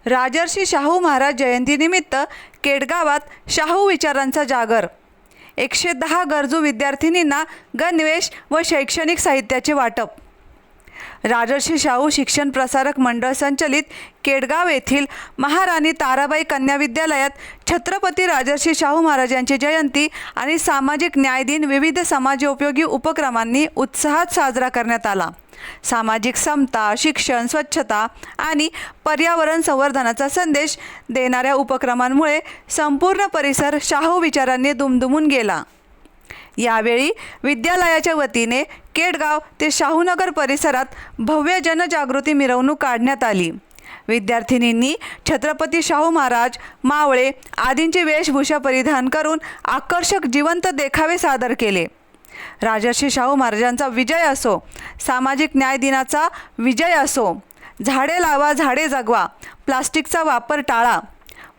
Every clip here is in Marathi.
राजर्षी शाहू महाराज जयंतीनिमित्त केडगावात शाहू विचारांचा जागर. 110 गरजू विद्यार्थिनींना गणवेश व शैक्षणिक साहित्याचे वाटप. राजर्षी शाहू शिक्षण प्रसारक मंडळ संचलित केडगाव येथील महाराणी ताराबाई कन्या विद्यालयात छत्रपती राजर्षी शाहू महाराजांची जयंती आणि सामाजिक न्याय दिन विविध समाजोपयोगी उपक्रमांनी उत्साहात साजरा करण्यात आला. सामाजिक समता, शिक्षण, स्वच्छता आणि पर्यावरण संवर्धनाचा संदेश देणाऱ्या उपक्रमांमुळे संपूर्ण परिसर शाहू विचारांनी दुमदुमून गेला. यावेळी विद्यालयाच्या वतीने केडगाव ते शाहूनगर परिसरात भव्य जनजागृती मिरवणूक काढण्यात आली. विद्यार्थिनींनी छत्रपती शाहू महाराज, मावळे आदींची वेशभूषा परिधान करून आकर्षक जिवंत देखावे सादर केले. राजर्षी शाहू महाराजांचा विजय असो, सामाजिक न्याय दिनाचा विजय असो, झाडे लावा झाडे जगवा, प्लास्टिकचा वापर टाळा,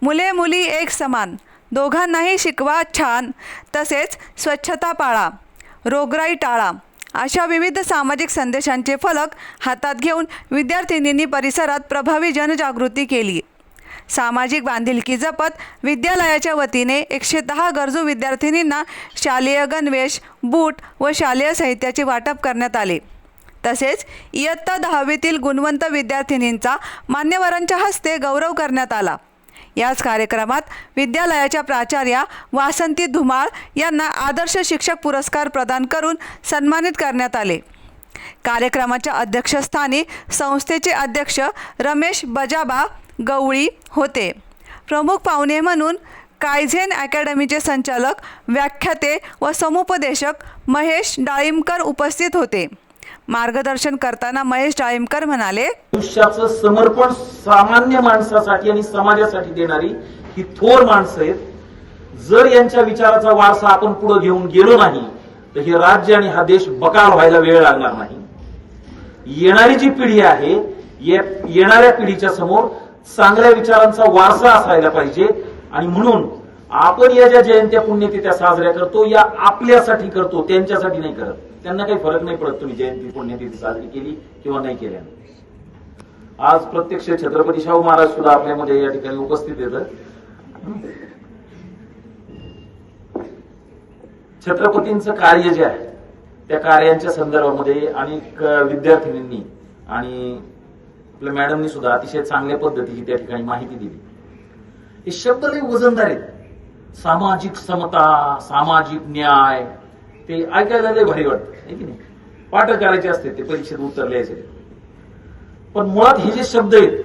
मुले मुली एक समान, दोघांनाही शिकवा छान, तसेच स्वच्छता पाळा, रोगराई टाळा अशा विविध सामाजिक संदेशांचे फलक हातात घेऊन विद्यार्थिनींनी परिसरात प्रभावी जनजागृती केली. सामाजिक बांधिलकी जपत विद्यालयाच्या वतीने 110 गरजू विद्यार्थिनींना शालेय गणवेश, बूट व शालेय साहित्याचे वाटप करण्यात आले. तसेच इयत्ता 10वीतील गुणवंत विद्यार्थिनींचा मान्यवरांच्या हस्ते गौरव करण्यात आला. याच कार्यक्रमात विद्यालयाच्या प्राचार्या वासंती धुमाळ यांना आदर्श शिक्षक पुरस्कार प्रदान करून सन्मानित करण्यात आले. कार्यक्रमाच्या अध्यक्षस्थानी संस्थेचे अध्यक्ष रमेश बजाबा गवळी होते. प्रमुख पाहुणे म्हणून कायझेन अकॅडमीचे संचालक, व्याख्याते व समुपदेशक महेश डाळिंबकर उपस्थित होते. मार्गदर्शन करताना महेश डाळिंबकर म्हणाले, आयुष्याचं समर्पण सामान्य माणसासाठी आणि समाजासाठी देणारी ही थोर माणसं आहेत. जर यांच्या विचाराचा वारसा आपण पुढे घेऊन गेलो नाही तर हे राज्य आणि हा देश बकाल व्हायला वेळ लागणार नाही. येणारी जी पिढी आहे, येणाऱ्या पिढीच्या समोर चांगल्या विचारांचा वारसा असायला पाहिजे. आणि म्हणून आपण या ज्या जयंत्या पुण्यतिथ्या साजऱ्या करतो या आपल्यासाठी करतो, त्यांच्यासाठी नाही करत. त्यांना काही फरक नाही पडत तुम्ही जयंती पुण्यतिथी साजरी केली किंवा नाही केल्याने. आज प्रत्यक्ष छत्रपती शाहू महाराज सुद्धा आपल्यामध्ये या ठिकाणी उपस्थित येतात. छत्रपतींचं कार्य जे आहे त्या कार्यांच्या संदर्भामध्ये अनेक विद्यार्थिनींनी आणि आपल्या मॅडमनी सुद्धा अतिशय चांगल्या पद्धतीची त्या ठिकाणी माहिती दिली. हे शब्द लय वजनदार आहेत. सामाजिक समता, सामाजिक न्याय, ते ऐकायला लय भारी वाटतं आहे की नाही. पाठ करायचे असते, ते परीक्षेत उत्तर लिहायचे. पण मुळात हे जे शब्द आहेत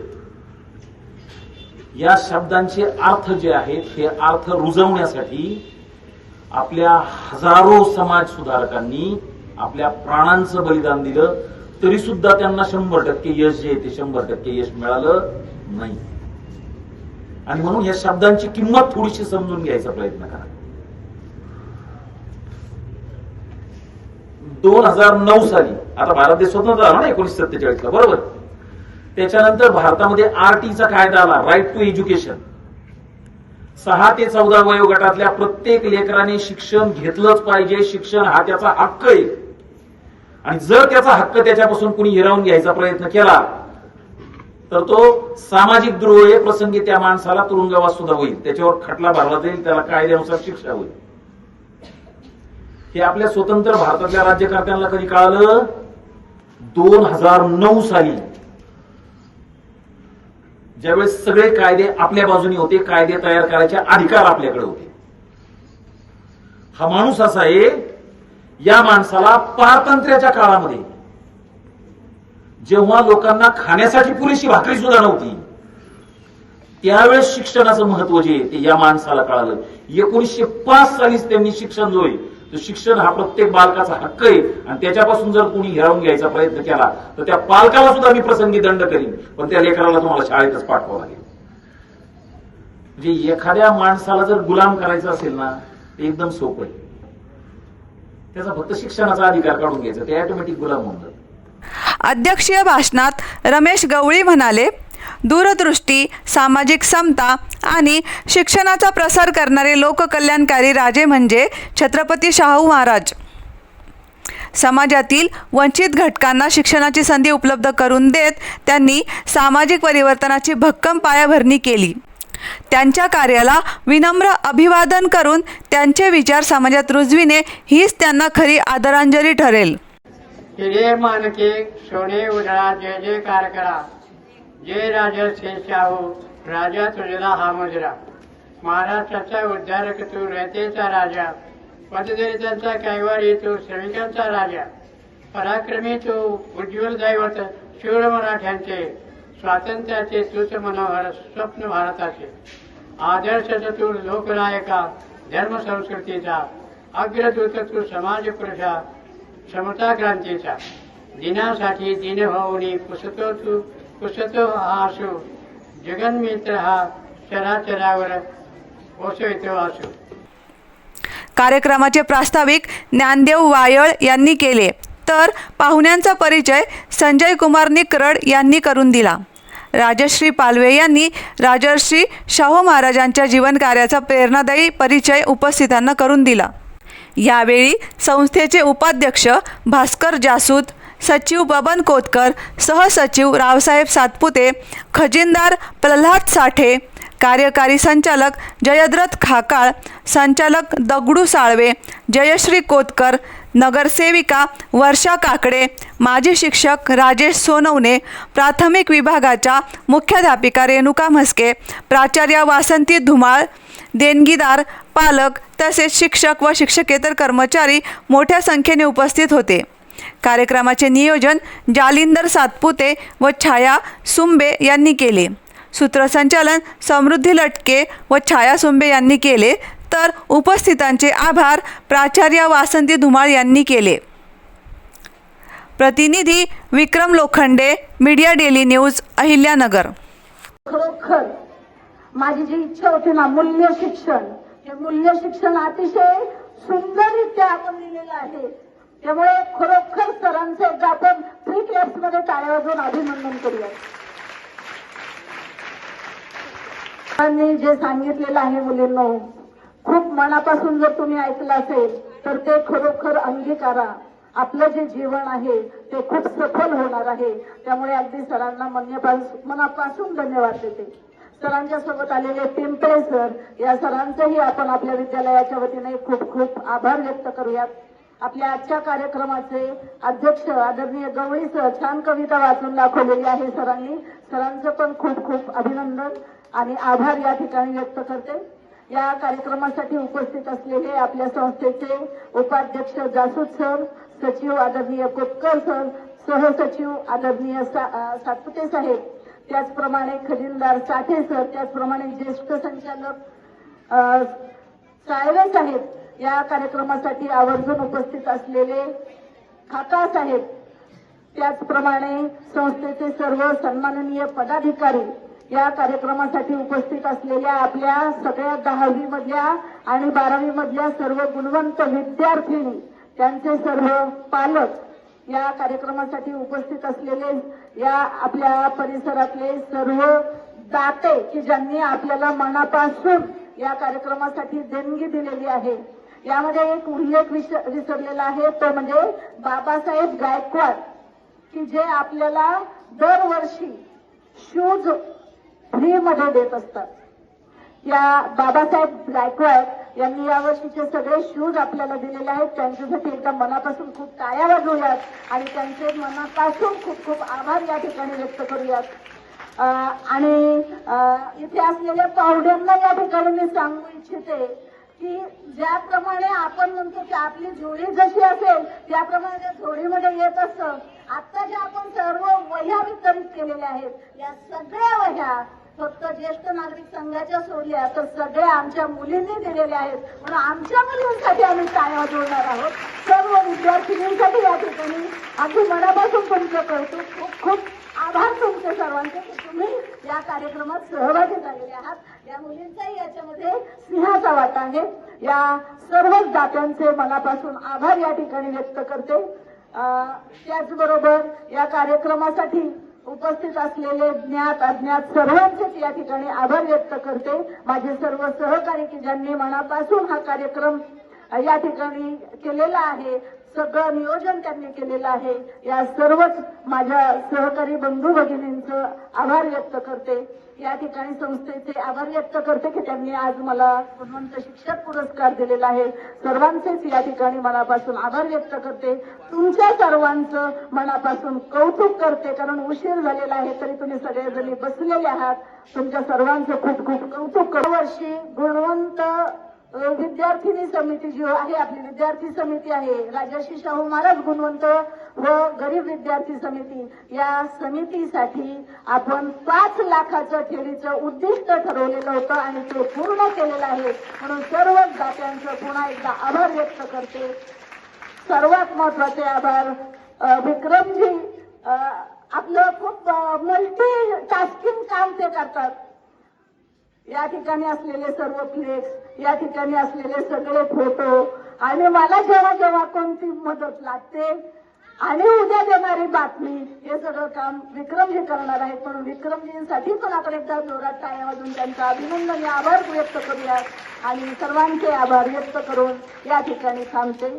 या शब्दांचे अर्थ जे आहेत हे अर्थ रुजवण्यासाठी आपल्या हजारो समाज सुधारकांनी आपल्या प्राणांचं बलिदान दिलं, तरी सुद्धा त्यांना 100% यश जे आहे ते 100% यश मिळालं नाही. आणि म्हणून या शब्दांची किंमत थोडीशी समजून घ्यायचा प्रयत्न करा. 2009 साली आता भारत देश स्वतंत्र झाला ना 1947 ला, बरोबर. त्याच्यानंतर भारतामध्ये RT चा कायदा आला, राईट टू एज्युकेशन. 6 ते 14 वयोगटातल्या प्रत्येक लेकराने शिक्षण घेतलंच पाहिजे. शिक्षण हा त्याचा हक्क आहे. आणि जर त्याचा हक्क त्याच्यापासून कुणी हिरावून घ्यायचा प्रयत्न केला तर तो सामाजिक द्रोह आहे. प्रसंगी त्या माणसाला तुरुंगवास सुद्धा होईल, त्याच्यावर खटला भरला जाईल, त्याला कायद्यानुसार शिक्षा होईल. हे आपल्या स्वतंत्र भारतातल्या राज्यकर्त्यांना कधी कळालं? 2009 साली, ज्यावेळेस सगळे कायदे आपल्या बाजूने होते, कायदे तयार करायचे अधिकार आपल्याकडे होते. हा माणूस असा आहे, या माणसाला पारतंत्र्याच्या काळामध्ये जेव्हा लोकांना खाण्यासाठी पुरेशी भाकरी सुद्धा नव्हती, त्यावेळेस शिक्षणाचं महत्व जे आहे ते या माणसाला कळालं. 1905 सालीच त्यांनी शिक्षण जो आहे तो शिक्षण हा प्रत्येक बालकाचा हक्क आहे आणि त्याच्यापासून जर कोणी हिरावून घ्यायचा प्रयत्न केला तर त्या पालकाला सुद्धा मी प्रसंगी दंड करीन, पण त्या लेकराला तुम्हाला शाळेतच पाठवावं लागेल. म्हणजे एखाद्या माणसाला जर गुलाम करायचं असेल ना ते एकदम सोपं आहे. त्याचा फक्त शिक्षणाचा अधिकार काढून घ्यायचा, ते ऑटोमॅटिक गुलाम होऊन जातं. अध्यक्षीय भाषणात रमेश गवळी म्हणाले, दूरदृष्टी, सामाजिक समता आणि शिक्षणाचा प्रसार करणारे लोककल्याणकारी राजे म्हणजे छत्रपती शाहू महाराज. समाजातील वंचित घटकांना शिक्षणाची संधी उपलब्ध करून देत त्यांनी सामाजिक परिवर्तनाची भक्कम पायाभरणी केली. त्यांच्या कार्याला विनम्र अभिवादन करून त्यांचे विचार समाजात रुजविणे हीच त्यांना खरी आदरांजली ठरेल. हिरे मानके सोने उधळा जय जयकार करा. जय राजर्षी शाहू राजा तुझला हा मुजरा. महाराष्ट्राचा उद्धारक तू रयतेचा राजा. पददलितांचा कैवारी तू श्रमिकांचा राजा. पराक्रमी तू उज्ज्वल दैवत शूर मराठ्यांचे. स्वातंत्र्याचे तूच मनोहर स्वप्न भारताचे. आदर्श तू लोकनायका धर्म संस्कृतीचा. अग्रदूत तू समाज पुरुषा समता क्रांतीचा. दिनासाठी दिन होऊनी पुसतो आसू. जगन्मित्र हा चराचरावर ओसवितो आसू. कार्यक्रमाचे प्रास्ताविक ज्ञानदेव वायळ यांनी केले तर पाहुण्यांचा परिचय संजय कुमार निकरड यांनी करून दिला. राजश्री पालवे यांनी राजर्षी शाहू महाराजांच्या जीवनकार्याचा प्रेरणादायी परिचय उपस्थितांना करून दिला. यावेळी संस्थेचे उपाध्यक्ष भास्कर जासूद, सचिव बबन कोतकर, सहसचिव रावसाहेब सातपुते, खजिनदार प्रल्हाद साठे, कार्यकारी संचालक जयद्रथ खाकाळ, संचालक दगडू साळवे, जयश्री कोतकर, नगरसेविका वर्षा काकडे, माजी शिक्षक राजेश सोनवणे, प्राथमिक विभागाच्या मुख्याध्यापिका रेणुका म्हस्के, प्राचार्य वासंती धुमाळ, देणगीदार, पालक तसेच शिक्षक व शिक्षकेतर कर्मचारी मोठ्या संख्येने उपस्थित होते. कार्यक्रमाचे नियोजन जालिंदर सातपुते व छाया सुंबे यांनी केले. सूत्रसंचालन समृद्धी लटके व छाया सुंबे यांनी केले तर उपस्थितांचे आभार प्राचार्य वासंती धुमाळ यांनी केले. प्रतिनिधी Vikram Lokhande, media daily news, Ahilyanagar. खरोखर माझी जी इच्छा होती ना मूल्य शिक्षण, हे मूल्य शिक्षण अतिशय सुंदररित्या आपण दिलेलं आहे. त्यामुळे खरोखर सरांचं एकदा आपण फ्री क्लॅप्स मध्ये टाळ्या वाजवून अभिनंदन करूया. सरांनी जे सांगितलेलं आहे मुलींनो, खूप मनापासून जर तुम्ही ऐकलं असेल तर ते खरोखर अंगीकारा. आपलं जे जीवन आहे ते खूप सफल होणार आहे. त्यामुळे अगदी सरांना मनापासून धन्यवाद देते. सरांच्या सोबत आलेले पिंपळे सर, या सरांचेही आपण आपल्या विद्यालयाच्या वतीने खूप खूप आभार व्यक्त करूयात. आपल्या आजच्या कार्यक्रमाचे अध्यक्ष आदरणीय गवळी सर, छान कविता वाचून दाखवलेली आहे सरांनी. सरांचं पण खूप खूप अभिनंदन आणि आभार या ठिकाणी व्यक्त करते. या कार्यक्रमासाठी उपस्थित असलेले आपल्या संस्थेचे उपाध्यक्ष जासूद सर, सचिव आदरणीय कोतकर सर, सहसचिव आदरणीय सातपुते साहेब, त्याचप्रमाणे खजिनदार साठे सर, त्याचप्रमाणे ज्येष्ठ संचालक साळवे साहेब, या कार्यक्रमासाठी आवर्जून उपस्थित असलेले खाका साहेब, त्याचप्रमाणे संस्थेचे सर्व सन्माननीय पदाधिकारी, या कार्यक्रमासाठी उपस्थित असलेल्या आपल्या सगळ्या 10वी मधल्या आणि 12वी मधल्या सर्व गुणवंत विद्यार्थिनी, त्यांचे सर्व पालक, या कार्यक्रमासाठी उपस्थित असलेले या आपल्या परिसरातले सर्व दाते की ज्यांनी आपल्याला मनापासून या कार्यक्रमासाठी देणगी दिलेली आहे. यामध्ये एक उल्लेख विसरलेला आहे, तो म्हणजे बाबासाहेब गायकवाड, की जे आपल्याला दरवर्षी शूज फ्री मध्ये देत असतात. या बाबासाहेब गायकवाड यांनी यावर्षीचे सगळे शूज आपल्याला दिलेले आहेत. त्यांच्यासाठी एकदा मनापासून खूप टाळ्या वाजवूयात आणि त्यांचे मनापासून खूप खूप आभार या ठिकाणी व्यक्त करूयात. आणि इथे असलेल्या पाहुण्यांना या ठिकाणी मी सांगू इच्छिते की ज्याप्रमाणे आपण म्हणतो की आपली जोडी जशी असेल त्याप्रमाणे त्या जोडीमध्ये येत असतं. आता ज्या आपण सर्व वह्या वितरित केलेल्या आहेत, या सगळ्या वह्या फक्त ज्येष्ठ नागरिक संघाच्या सोडल्या तर सगळ्या आमच्या मुलींनी दिलेल्या आहेत. म्हणून आमच्या मुलींसाठी आम्ही टाळ्या वाजवणार आहोत. सर्व विद्यार्थिनींसाठी या ठिकाणी अगदी मनापासून तुमचं कौतुक, खूप खूप आभार तुमचे सर्वांचे की तुम्ही या कार्यक्रमात सहभागी झालेले आहात. या मुलींचाही याच्यामध्ये सिंहाचा वाटा आहे. या सर्वच दात्यांचे मनापासून आभार या ठिकाणी व्यक्त करते. त्याचबरोबर या कार्यक्रमासाठी उपस्थित असलेले ज्ञात अज्ञात सर्वांचेच या ठिकाणी आभार व्यक्त करते. माझे सर्व सहकारी की ज्यांनी मनापासून हा कार्यक्रम या ठिकाणी केलेला आहे सगळं नियोजन त्यांनी केलेलं आहे. या सर्वच माझ्या सहकारी बंधू भगिनींचं आभार व्यक्त करते. या ठिकाणी संस्थेचे आभार व्यक्त करते की त्यांनी आज मला गुणवंत शिक्षक पुरस्कार दिलेला आहे. सर्वांचेच या ठिकाणी मनापासून आभार व्यक्त करते. तुमच्या सर्वांचं मनापासून कौतुक करते, कारण उशीर झालेला आहे तरी तुम्ही सगळेजणी बसलेले आहात. तुमच्या सर्वांचं खूप खूप कौतुक. वर्षी गुणवंत विद्यार्थिनी समिती जी आहे, आपली विद्यार्थी समिती आहे, राजर्षी शाहू महाराज गुणवंत व गरीब विद्यार्थी समिती, या समितीसाठी आपण 5 लाखाचं ठेवीचं उद्दिष्ट ठरवलेलं होतं आणि ते पूर्ण केलेलं आहे. म्हणून सर्वच दात्यांचं पुन्हा एकदा आभार व्यक्त करते. सर्वात महत्वाचे आभार विक्रमजी, आपलं खूप मल्टी टास्किंग काम ते करतात. या ठिकाणी असलेले सर्व फ्लेक्स, या ठिकाणी असलेले सगळे फोटो, आणि मला जेव्हा जेव्हा कोणती मदत लागते आणि उद्या देणारी बातमी, हे सगळं काम विक्रमजी करणार आहेत. म्हणून विक्रमजींसाठी पण आपण एकदा जोरात टाळ्या वाजवून त्यांचा अभिनंदन, आभार व्यक्त करूया आणि सर्वांचे आभार व्यक्त करून या ठिकाणी थांबते.